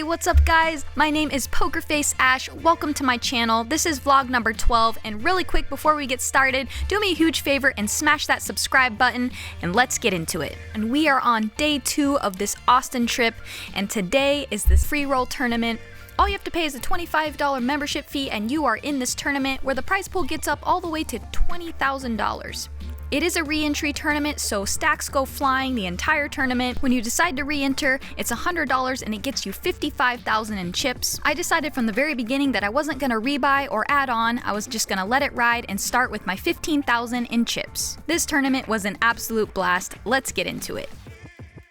what's up guys? My name is PokerfaceAsh. Welcome to my channel. This is vlog number 12, and really quick before we get started, do me a huge favor and smash that subscribe button and let's get into it. And we are on day 2 of this Austin trip, and today is this free roll tournament. All you have to pay is a $25 membership fee and you are in this tournament where the prize pool gets up all the way to $20,000. It is a re-entry tournament, so stacks go flying the entire tournament. When you decide to re-enter, it's $100 and it gets you $55,000 in chips. I decided from the very beginning that I wasn't going to rebuy or add on, I was just going to let it ride and start with my $15,000 in chips. This tournament was an absolute blast. Let's get into it.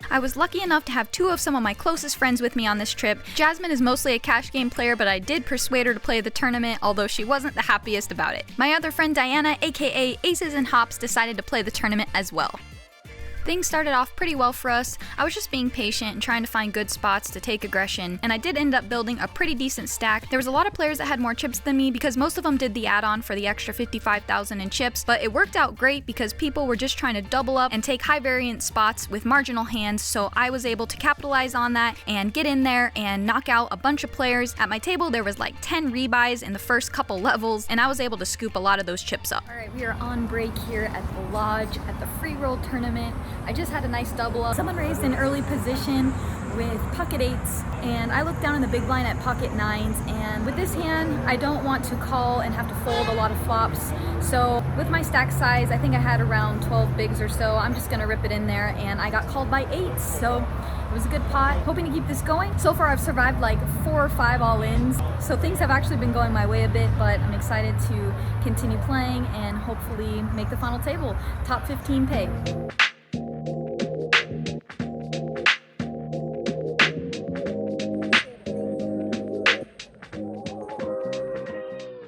I was lucky enough to have 2 of some of my closest friends with me on this trip. Jasmine is mostly a cash game player, but I did persuade her to play the tournament, although she wasn't the happiest about it. My other friend Diana, aka Aces and Hops, decided to play the tournament as well. Things started off pretty well for us. I was just being patient and trying to find good spots to take aggression, and I did end up building a pretty decent stack. There was a lot of players that had more chips than me because most of them did the add-on for the extra $55,000 in chips, but it worked out great because people were just trying to double up and take high variance spots with marginal hands, so I was able to capitalize on that and get in there and knock out a bunch of players. At my table there was like 10 rebuys in the first couple levels, and I was able to scoop a lot of those chips up. Alright, we are on break here at the lodge at the free roll tournament. I just had a nice double up. Someone raised an early position with pocket 8s, and I looked down in the big blind at pocket 9s, and with this hand I don't want to call and have to fold a lot of flops, so with my stack size I think I had around 12 bigs or so. I'm just gonna rip it in there, and I got called by 8s, so it was a good pot. Hoping to keep this going. So far I've survived like 4 or 5 all-ins, so things have actually been going my way a bit, but I'm excited to continue playing and hopefully make the final table. Top 15 pay.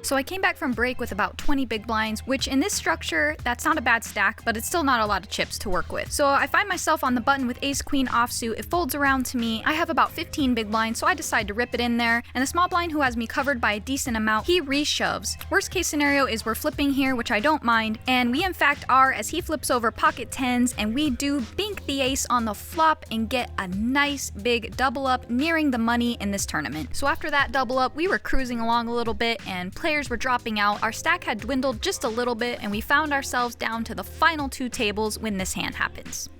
So I came back from break with about 20 big blinds, which in this structure, that's not a bad stack, but it's still not a lot of chips to work with. So I find myself on the button with ace queen offsuit. It folds around to me. I have about 15 big blinds, so I decide to rip it in there. And the small blind, who has me covered by a decent amount, he reshoves. Worst case scenario is we're flipping here, which I don't mind. And we in fact are, as he flips over pocket 10s, and we do bink the ace on the flop and get a nice big double up, nearing the money in this tournament. So after that double up, we were cruising along a little bit and players were dropping out. Our stack had dwindled just a little bit, and we found ourselves down to the final 2 tables when this hand happens.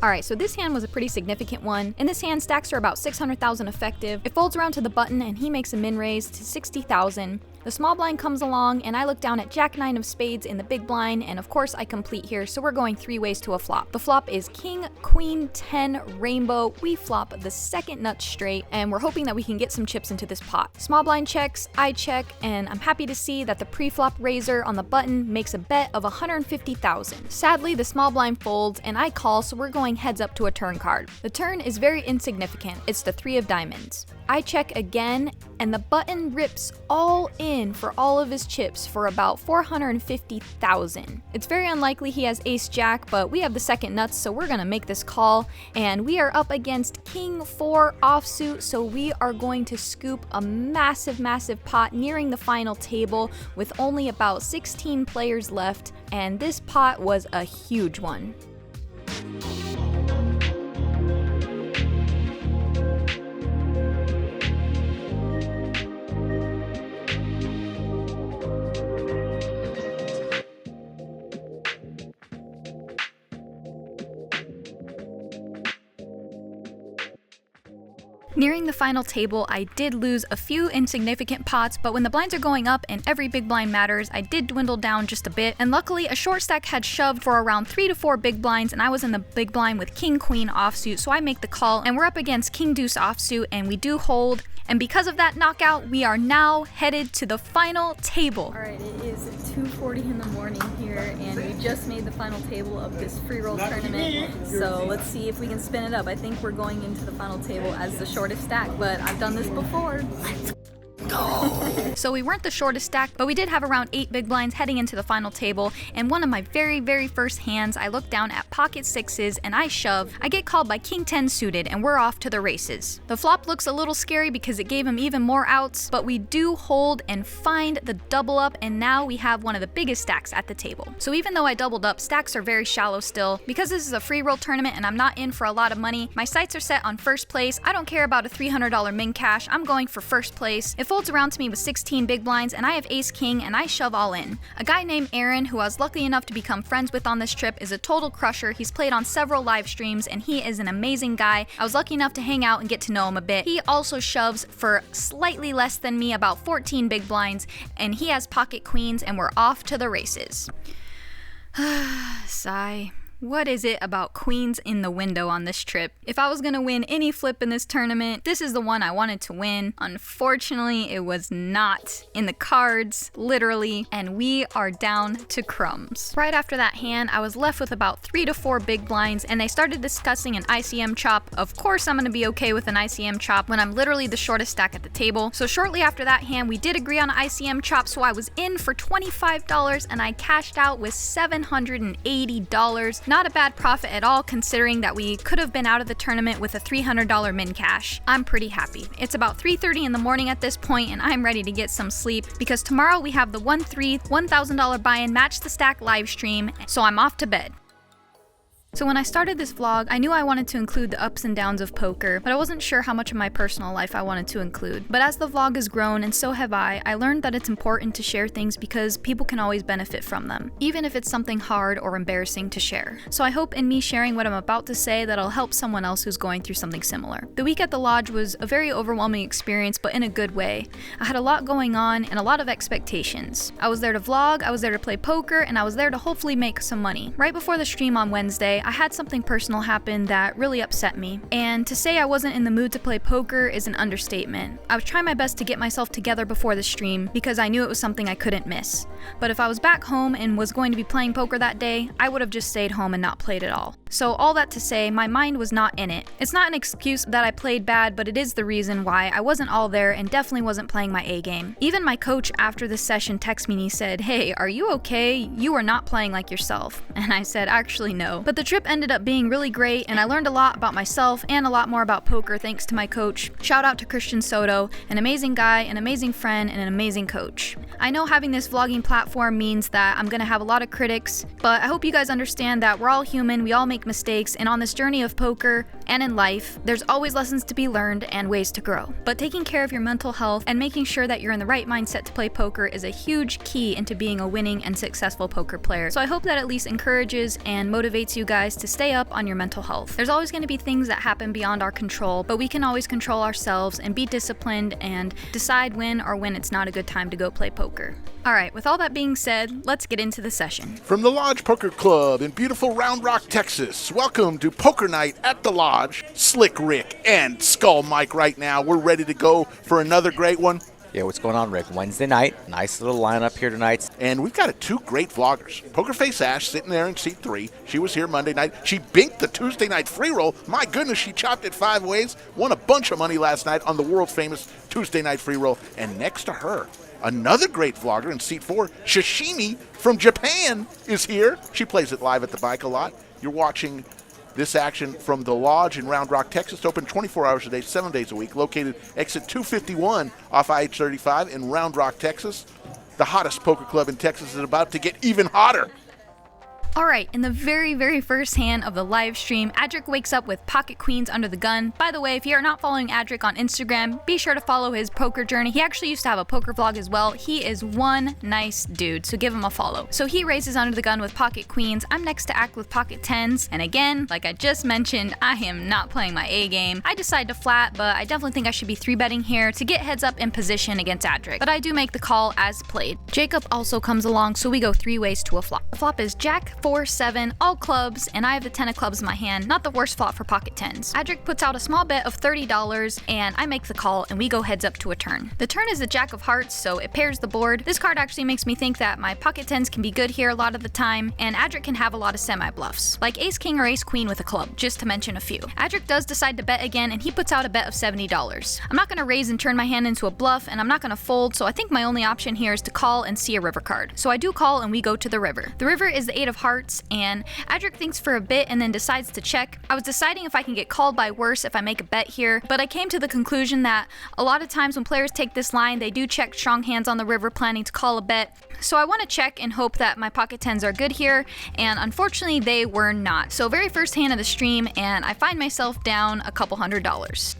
Alright, so this hand was a pretty significant one. In this hand, stacks are about 600,000 effective. It folds around to the button and he makes a min raise to 60,000. The small blind comes along and I look down at jack 9 of spades in the big blind, and of course I complete here, so we're going 3 ways to a flop. The flop is king, queen, 10, rainbow. We flop the second nut straight, and we're hoping that we can get some chips into this pot. Small blind checks, I check, and I'm happy to see that the pre-flop raiser on the button makes a bet of 150,000. Sadly, the small blind folds and I call, so we're going heads up to a turn card. The turn is very insignificant. It's the 3 of diamonds. I check again, and the button rips all in for all of his chips for about 450,000. It's very unlikely he has ace jack, but we have the second nuts, so we're gonna make this call, and we are up against king 4 offsuit, so we are going to scoop a massive pot nearing the final table with only about 16 players left, and this pot was a huge one. Nearing the final table, I did lose a few insignificant pots, but when the blinds are going up and every big blind matters, I did dwindle down just a bit, and luckily a short stack had shoved for around 3 to 4 big blinds, and I was in the big blind with king queen offsuit, so I make the call, and we're up against king deuce offsuit, and we do hold. And because of that knockout, we are now headed to the final table. Alright, it is 2:40 in the morning here, and we just made the final table of this free roll tournament. So let's see if we can spin it up. I think we're going into the final table as the shortest stack, but I've done this before. Let's No. So we weren't the shortest stack, but we did have around 8 big blinds heading into the final table, and one of my very first hands, I look down at pocket sixes and I shove. I get called by King 10 suited, and we're off to the races. The flop looks a little scary because it gave him even more outs, but we do hold and find the double up, and now we have one of the biggest stacks at the table. So even though I doubled up, stacks are very shallow still. Because this is a free roll tournament and I'm not in for a lot of money, my sights are set on first place. I don't care about a $300 min cash, I'm going for first place. It folds around to me with 16 big blinds, and I have ace king, and I shove all in. A guy named Aaron, who I was lucky enough to become friends with on this trip, is a total crusher. He's played on several live streams, and he is an amazing guy. I was lucky enough to hang out and get to know him a bit. He also shoves for slightly less than me, about 14 big blinds, and he has pocket queens, and we're off to the races. Sigh. What is it about queens in the window on this trip? If I was gonna win any flip in this tournament, this is the one I wanted to win. Unfortunately, it was not in the cards, literally, and we are down to crumbs. Right after that hand, I was left with about 3 to 4 big blinds, and they started discussing an ICM chop. Of course, I'm gonna be okay with an ICM chop when I'm literally the shortest stack at the table. So shortly after that hand, we did agree on an ICM chop, so I was in for $25, and I cashed out with $780. Not a bad profit at all, considering that we could have been out of the tournament with a $300 min cash. I'm pretty happy. It's about 3:30 in the morning at this point, and I'm ready to get some sleep because tomorrow we have the 1-3 $1,000 buy-in match the stack live stream, so I'm off to bed. So when I started this vlog, I knew I wanted to include the ups and downs of poker, but I wasn't sure how much of my personal life I wanted to include. But as the vlog has grown, and so have I learned that it's important to share things because people can always benefit from them, even if it's something hard or embarrassing to share. So I hope in me sharing what I'm about to say that I'll help someone else who's going through something similar. The week at the lodge was a very overwhelming experience, but in a good way. I had a lot going on and a lot of expectations. I was there to vlog, I was there to play poker, and I was there to hopefully make some money. Right before the stream on Wednesday, I had something personal happen that really upset me, and to say I wasn't in the mood to play poker is an understatement. I was trying my best to get myself together before the stream because I knew it was something I couldn't miss. But if I was back home and was going to be playing poker that day, I would have just stayed home and not played at all. So all that to say, my mind was not in it. It's not an excuse that I played bad, but it is the reason why I wasn't all there and definitely wasn't playing my A game. Even my coach after this session texted me and he said, "Hey, are you okay? You are not playing like yourself." And I said, actually no. But the trip ended up being really great, and I learned a lot about myself and a lot more about poker thanks to my coach. Shout out to Christian Soto, an amazing guy, an amazing friend, and an amazing coach. I know having this vlogging platform means that I'm gonna have a lot of critics, but I hope you guys understand that we're all human, we all make mistakes, and on this journey of poker and in life, there's always lessons to be learned and ways to grow. But taking care of your mental health and making sure that you're in the right mindset to play poker is a huge key into being a winning and successful poker player. So I hope that at least encourages and motivates you guys to stay up on your mental health. There's always going to be things that happen beyond our control, but we can always control ourselves and be disciplined and decide when it's not a good time to go play poker. Alright, with all that being said, let's get into the session. From the Lodge Poker Club in beautiful Round Rock, Texas, welcome to Poker Night at the Lodge. Slick Rick and Skull Mike right now. We're ready to go for another great one. Yeah, what's going on, Rick? Wednesday night, nice little lineup here tonight. And we've got two great vloggers. PokerfaceAsh sitting there in seat 3. She was here Monday night. She binked the Tuesday night free roll. My goodness, she chopped it 5 ways. Won a bunch of money last night on the world famous Tuesday night free roll. And next to her, another great vlogger in seat 4, Sashimi from Japan, is here. She plays it live at the bike a lot. You're watching this action from the Lodge in Round Rock, Texas. It's open 24 hours a day, 7 days a week. Located exit 251 off I-35 in Round Rock, Texas. The hottest poker club in Texas is about to get even hotter. Alright, in the very first hand of the live stream, Adric wakes up with pocket queens under the gun. By the way, if you are not following Adric on Instagram, be sure to follow his poker journey. He actually used to have a poker vlog as well. He is one nice dude, so give him a follow. So he raises under the gun with pocket queens. I'm next to act with pocket 10s. And again, like I just mentioned, I am not playing my A game. I decide to flat, but I definitely think I should be 3-betting here to get heads up in position against Adric. But I do make the call as played. Jacob also comes along, so we go 3 ways to a flop. The flop is Jack, 4, 7, all clubs, and I have the 10 of clubs in my hand. Not the worst flop for pocket tens. Adric puts out a small bet of $30, and I make the call, and we go heads up to a turn. The turn is the Jack of Hearts, so it pairs the board. This card actually makes me think that my pocket tens can be good here a lot of the time, and Adric can have a lot of semi-bluffs, like Ace King or Ace Queen with a club, just to mention a few. Adric does decide to bet again, and he puts out a bet of $70. I'm not going to raise and turn my hand into a bluff, and I'm not going to fold, so I think my only option here is to call and see a river card. So I do call, and we go to the river. The river is the 8 of Hearts, and Adric thinks for a bit and then decides to check. I was deciding if I can get called by worse if I make a bet here, but I came to the conclusion that a lot of times when players take this line, they do check strong hands on the river planning to call a bet. So I want to check and hope that my pocket tens are good here, and unfortunately they were not. So very first hand of the stream, and I find myself down a couple $100.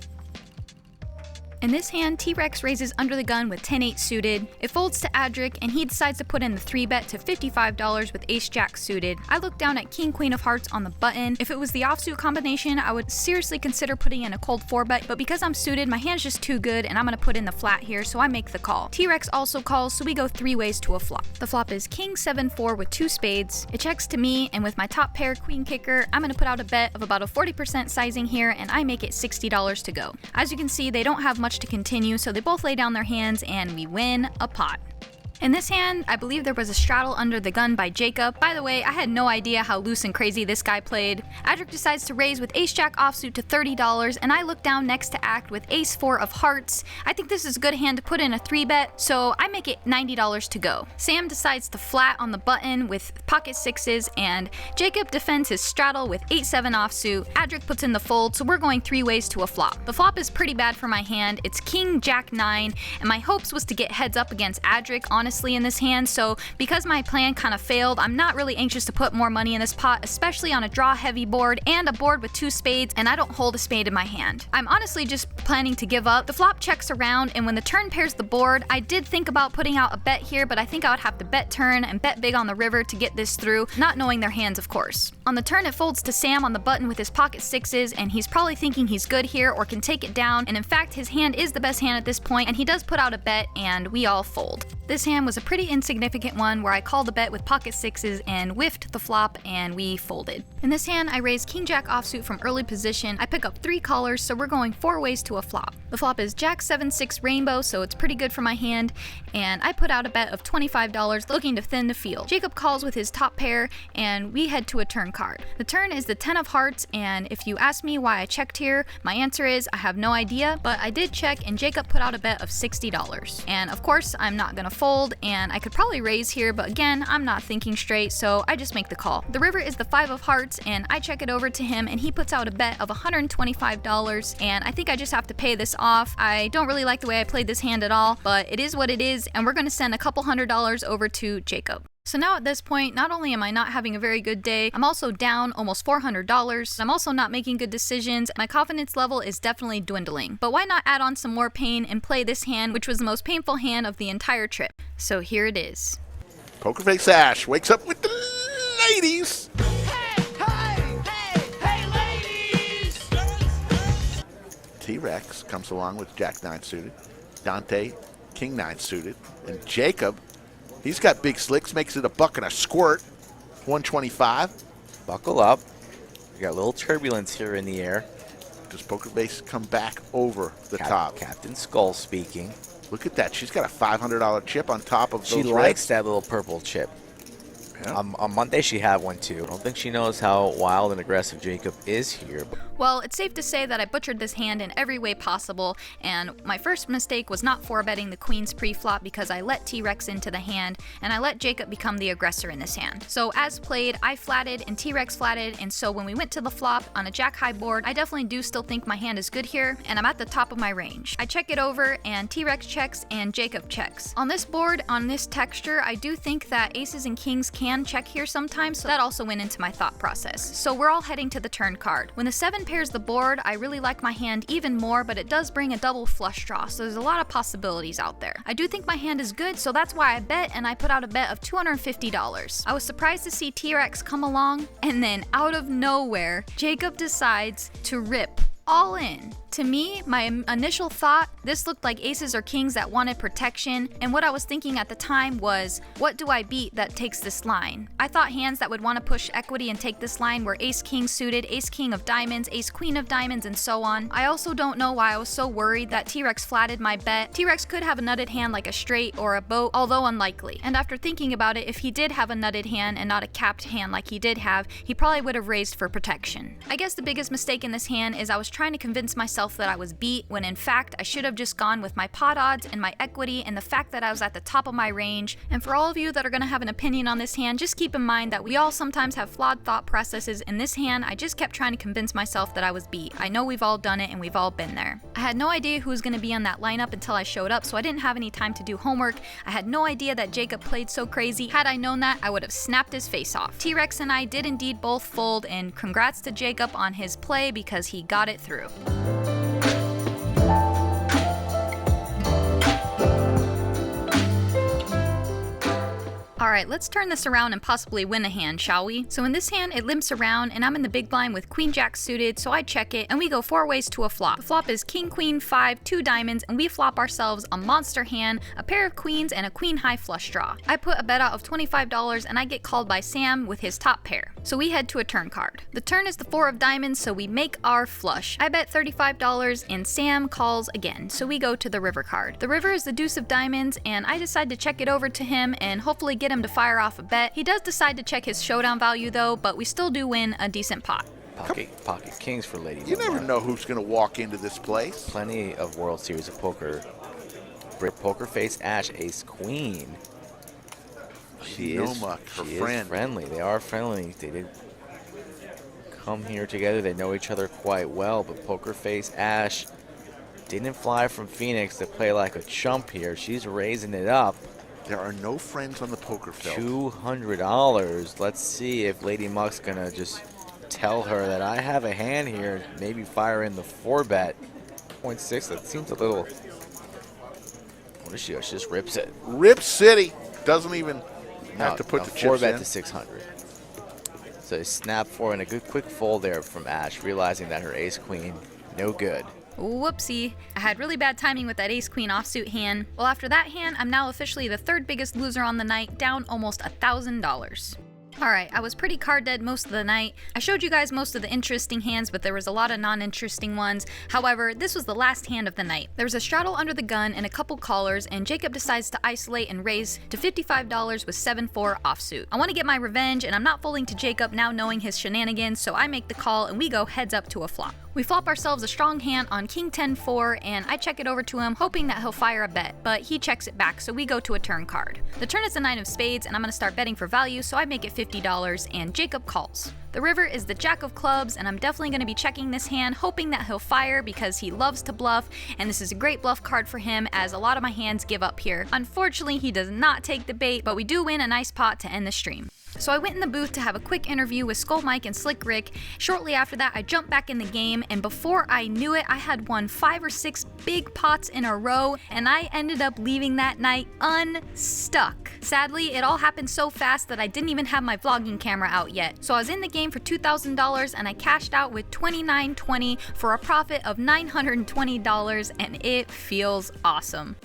In this hand, T-Rex raises under the gun with 10-8 suited. It folds to Adric, and he decides to put in the 3-bet to $55 with Ace-Jack suited. I look down at King-Queen of Hearts on the button. If it was the offsuit combination, I would seriously consider putting in a cold 4-bet, but because I'm suited, my hand's just too good, and I'm going to put in the flat here, so I make the call. T-Rex also calls, so we go 3 ways to a flop. The flop is King 7-4 with 2 spades. It checks to me, and with my top pair Queen Kicker, I'm going to put out a bet of about a 40% sizing here, and I make it $60 to go. As you can see, they don't have much to continue, so they both lay down their hands and we win a pot. In this hand, I believe there was a straddle under the gun by Jacob. By the way, I had no idea how loose and crazy this guy played. Adric decides to raise with Ace-Jack offsuit to $30, and I look down next to act with Ace-4 of Hearts. I think this is a good hand to put in a 3-bet, so I make it $90 to go. Sam decides to flat on the button with pocket 6s, and Jacob defends his straddle with 8-7 offsuit. Adric puts in the fold, so we're going 3 ways to a flop. The flop is pretty bad for my hand. It's King Jack 9, and my hopes was to get heads up against Adric, honestly, in this hand, so because my plan kind of failed, I'm not really anxious to put more money in this pot, especially on a draw heavy board and a board with 2 spades, and I don't hold a spade in my hand. I'm honestly just planning to give up. The flop checks around, and when the turn pairs the board, I did think about putting out a bet here, but I think I would have to bet turn and bet big on the river to get this through, not knowing their hands, of course. On the turn, it folds to Sam on the button with his pocket 6s, and he's probably thinking he's good here or can take it down, and in fact, his hand is the best hand at this point, and he does put out a bet, and we all fold. This hand was a pretty insignificant one where I called the bet with pocket 6s and whiffed the flop, and we folded. In this hand, I raise King Jack offsuit from early position. I pick up 3 callers, so we're going 4 ways to a flop. The flop is Jack 7-6 rainbow, so it's pretty good for my hand, and I put out a bet of $25 looking to thin the field. Jacob calls with his top pair, and we head to a turn card. The turn is the 10 of Hearts, and if you ask me why I checked here, my answer is I have no idea, but I did check, and Jacob put out a bet of $60. And of course, I'm not gonna fold, and I could probably raise here, but again, I'm not thinking straight, so I just make the call. The river is the 5 of Hearts, and I check it over to him, and he puts out a bet of $125, and I think I just have to pay this off. I don't really like the way I played this hand at all, but it is what it is, and we're gonna send a couple $100 over to Jacob. So now at this point, not only am I not having a very good day, I'm also down almost $400. I'm also not making good decisions. My confidence level is definitely dwindling. But why not add on some more pain and play this hand, which was the most painful hand of the entire trip? So here it is. PokerfaceAsh wakes up with the ladies. Hey, ladies! T-Rex comes along with Jack 9 suited, Dante King 9 suited, and Jacob, he's got big slicks, makes it a buck and a squirt, 125. Buckle up. We got a little turbulence here in the air. Does Pokerface come back over the top? Captain Skull speaking. Look at that. She's got a $500 chip on top of those She reds. likes that little purple chip. Yeah. On Monday, she had one too. I don't think she knows how wild and aggressive Jacob is here. Well, it's safe to say that I butchered this hand in every way possible, and my first mistake was not 4-betting the queen's pre-flop because I let T-Rex into the hand, and I let Jacob become the aggressor in this hand. So as played, I flatted and T-Rex flatted, and so when we went to the flop on a jack-high board, I definitely do still think my hand is good here, and I'm at the top of my range. I check it over, and T-Rex checks, and Jacob checks. On this board, on this texture, I do think that aces and kings can check here sometimes, so that also went into my thought process. So we're all heading to the turn card. When the 7 pairs the board, I really like my hand even more, but it does bring a double flush draw, so there's a lot of possibilities out there. I do think my hand is good, so that's why I bet, and I put out a bet of $250. I was surprised to see T-Rex come along, and then out of nowhere, Jacob decides to rip all in To me, my initial thought, this looked like aces or kings that wanted protection, and what I was thinking at the time was, what do I beat that takes this line? I thought hands that would want to push equity and take this line were ace-king suited, ace-king of diamonds, ace-queen of diamonds, and so on. I also don't know why I was so worried that T-Rex flatted my bet. T-Rex could have a nutted hand like a straight or a boat, although unlikely. And after thinking about it, if he did have a nutted hand and not a capped hand like he did have, he probably would have raised for protection. I guess the biggest mistake in this hand is I was trying to convince myself that I was beat, when in fact I should have just gone with my pot odds and my equity and the fact that I was at the top of my range. And for all of you that are going to have an opinion on this hand, just keep in mind that we all sometimes have flawed thought processes. In this hand, I just kept trying to convince myself that I was beat. I know we've all done it and we've all been there. I had no idea who was going to be on that lineup until I showed up, so I didn't have any time to do homework. I had no idea that Jacob played so crazy. Had I known that, I would have snapped his face off. T-Rex and I did indeed both fold, and congrats to Jacob on his play because he got it through. Alright, let's turn this around and possibly win a hand, shall we? So in this hand, it limps around and I'm in the big blind with queen jack suited, so I check it and we go 4 ways to a flop. The flop is king, queen, 5, 2 diamonds, and we flop ourselves a monster hand, a pair of queens, and a queen high flush draw. I put a bet out of $25 and I get called by Sam with his top pair. So we head to a turn card. The turn is the 4 of diamonds, so we make our flush. I bet $35 and Sam calls again, so we go to the river card. The river is the deuce of diamonds and I decide to check it over to him and hopefully get him to fire off a bet. He does decide to check his showdown value though, but we still do win a decent pot. Pocket kings for Lady You Noma. never know who's going to walk into this place. Plenty of World Series of Poker. PokerfaceAsh, ace queen. She is friendly. They are friendly. They did come here together. They know each other quite well, but PokerfaceAsh didn't fly from Phoenix to play like a chump here. She's raising it up. There are no friends on the poker field. $200. Let's see if Lady Muck's gonna just tell her that I have a hand here. Maybe fire in the 4-bet. 0.6. That seems a little. What is she? She just rips it. Rip City doesn't even have to put the chips 4-bet in. to 600. So a snap 4 and a good quick fold there from Ash, realizing that her ace queen no good. Whoopsie. I had really bad timing with that ace-queen offsuit hand. Well, after that hand, I'm now officially the 3rd biggest loser on the night, down almost $1,000. Alright, I was pretty card dead most of the night. I showed you guys most of the interesting hands, but there was a lot of non-interesting ones. However, this was the last hand of the night. There was a straddle under the gun and a couple callers, and Jacob decides to isolate and raise to $55 with 7-4 offsuit. I want to get my revenge, and I'm not folding to Jacob now knowing his shenanigans, so I make the call and we go heads up to a flop. We flop ourselves a strong hand on king 10-4, and I check it over to him, hoping that he'll fire a bet, but he checks it back, so we go to a turn card. The turn is the 9 of spades, and I'm going to start betting for value, so I make it $50, and Jacob calls. The river is the jack of clubs, and I'm definitely going to be checking this hand, hoping that he'll fire because he loves to bluff, and this is a great bluff card for him as a lot of my hands give up here. Unfortunately, he does not take the bait, but we do win a nice pot to end the stream. So I went in the booth to have a quick interview with Skull Mike and Slick Rick. Shortly after that, I jumped back in the game, and before I knew it, I had won 5 or 6 big pots in a row, and I ended up leaving that night unstuck. Sadly, it all happened so fast that I didn't even have my vlogging camera out yet. So I was in the game for $2,000, and I cashed out with $29.20 for a profit of $920, and it feels awesome.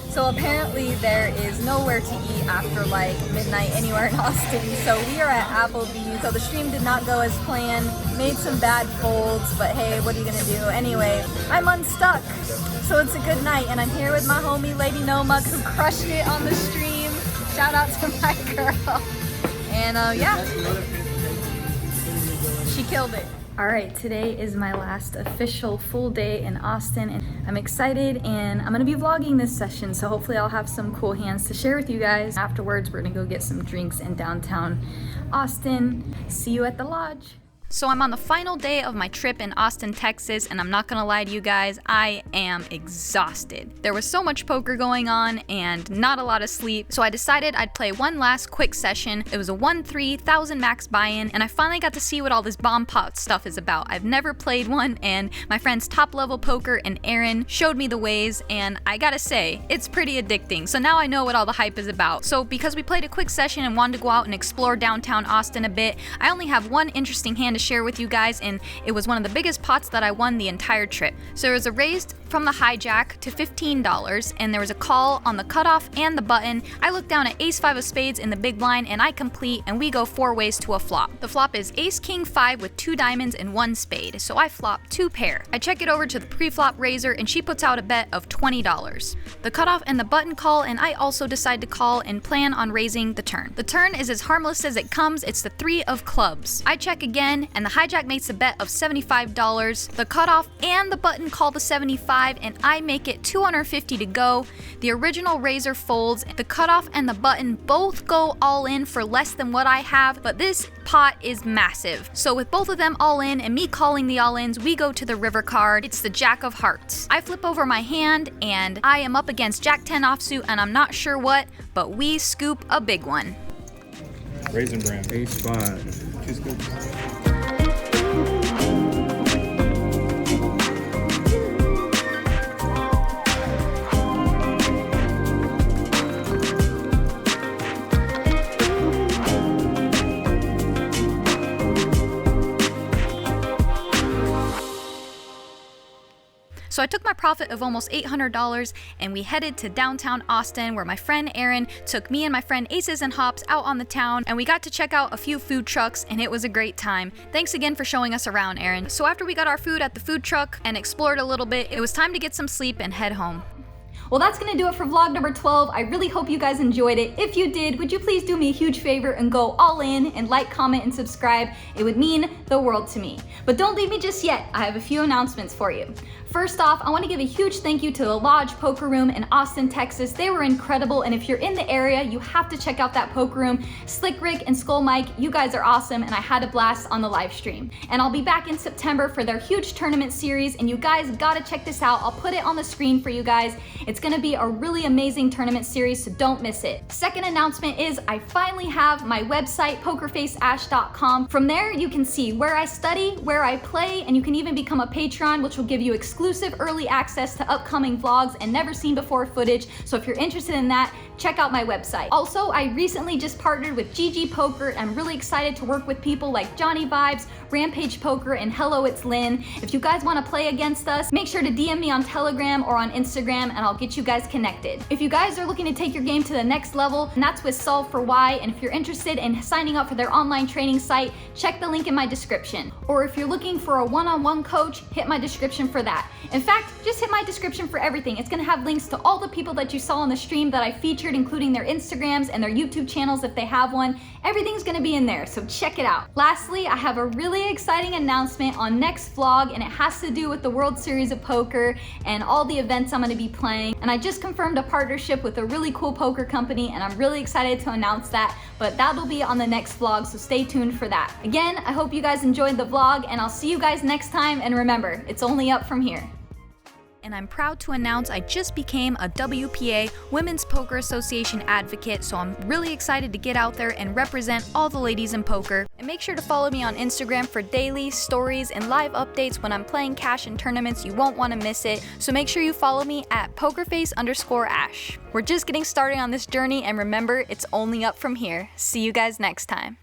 So apparently there is nowhere to eat after like midnight anywhere in Austin. So we are at Applebee's. So the stream did not go as planned. Made some bad folds, but hey, what are you gonna do? Anyway, I'm unstuck. So it's a good night, and I'm here with my homie Lady Noma, who crushed it on the stream. Shout out to my girl. And yeah, she killed it. Alright, today is my last official full day in Austin, and I'm excited, and I'm gonna be vlogging this session, so hopefully I'll have some cool hands to share with you guys. Afterwards, we're gonna go get some drinks in downtown Austin. See you at the lodge. So I'm on the final day of my trip in Austin, Texas, and I'm not gonna lie to you guys, I am exhausted. There was so much poker going on and not a lot of sleep, so I decided I'd play one last quick session. It was a 1-3 1,000 max buy-in, and I finally got to see what all this bomb pot stuff is about. I've never played one, and my friends Top Level Poker and Aaron showed me the ways, and I gotta say, it's pretty addicting. So now I know what all the hype is about. So because we played a quick session and wanted to go out and explore downtown Austin a bit, I only have one interesting hand to share with you guys, and it was one of the biggest pots that I won the entire trip. So there was a raise from the hijack to $15, and there was a call on the cutoff and the button. I look down at ace 5 of spades in the big blind, and I complete, and we go 4 ways to a flop. The flop is ace king 5 with 2 diamonds and 1 spade, so I flop 2 pair. I check it over to the pre-flop raiser, and she puts out a bet of $20. The cutoff and the button call, and I also decide to call and plan on raising the turn. The turn is as harmless as it comes. It's the 3 of clubs. I check again, and the hijack makes a bet of $75. The cutoff and the button call the 75, and I make it 250 to go. The original raiser folds. The cutoff and the button both go all in for less than what I have, but this pot is massive. So with both of them all in and me calling the all-ins, we go to the river card. It's the Jack of Hearts. I flip over my hand, and I am up against Jack 10 offsuit, and I'm not sure what, but we scoop a big one. Raisin Bran. Ace 5. 2 scoops. So I took my profit of almost $800 and we headed to downtown Austin, where my friend Aaron took me and my friend Aces and Hops out on the town, and we got to check out a few food trucks, and it was a great time. Thanks again for showing us around, Aaron. So after we got our food at the food truck and explored a little bit, it was time to get some sleep and head home. Well, that's gonna do it for vlog number 12. I really hope you guys enjoyed it. If you did, would you please do me a huge favor and go all in and like, comment, and subscribe? It would mean the world to me. But don't leave me just yet. I have a few announcements for you. First off, I want to give a huge thank you to the Lodge Poker Room in Austin, Texas. They were incredible, and if you're in the area, you have to check out that poker room. Slick Rick and Skull Mike, you guys are awesome, and I had a blast on the live stream. And I'll be back in September for their huge tournament series, and you guys gotta check this out. I'll put it on the screen for you guys. It's gonna be a really amazing tournament series, so don't miss it. Second announcement is I finally have my website, PokerfaceAsh.com. From there, you can see where I study, where I play, and you can even become a patron, which will give you exclusive early access to upcoming vlogs and never seen before footage. So if you're interested in that, check out my website. Also, I recently just partnered with GG Poker, and I'm really excited to work with people like Johnny Vibes, Rampage Poker, and Hello It's Lynn. If you guys want to play against us, make sure to DM me on Telegram or on Instagram, and I'll get you guys connected. If you guys are looking to take your game to the next level, and that's with Solve for Why, and if you're interested in signing up for their online training site, check the link in my description. Or if you're looking for a one-on-one coach, hit my description for that. In fact, just hit my description for everything. It's gonna have links to all the people that you saw on the stream that I featured, including their Instagrams and their YouTube channels if they have one. Everything's gonna be in there, so check it out. Lastly, I have a really exciting announcement on next vlog, and it has to do with the World Series of Poker and all the events I'm gonna be playing. And I just confirmed a partnership with a really cool poker company, and I'm really excited to announce that, but that'll be on the next vlog, so stay tuned for that. Again, I hope you guys enjoyed the vlog, and I'll see you guys next time, and remember, it's only up from here. And I'm proud to announce I just became a WPA, Women's Poker Association advocate, so I'm really excited to get out there and represent all the ladies in poker. And make sure to follow me on Instagram for daily stories and live updates when I'm playing cash in tournaments. You won't want to miss it, so make sure you follow me at PokerfaceAsh. We're just getting started on this journey, and remember, it's only up from here. See you guys next time.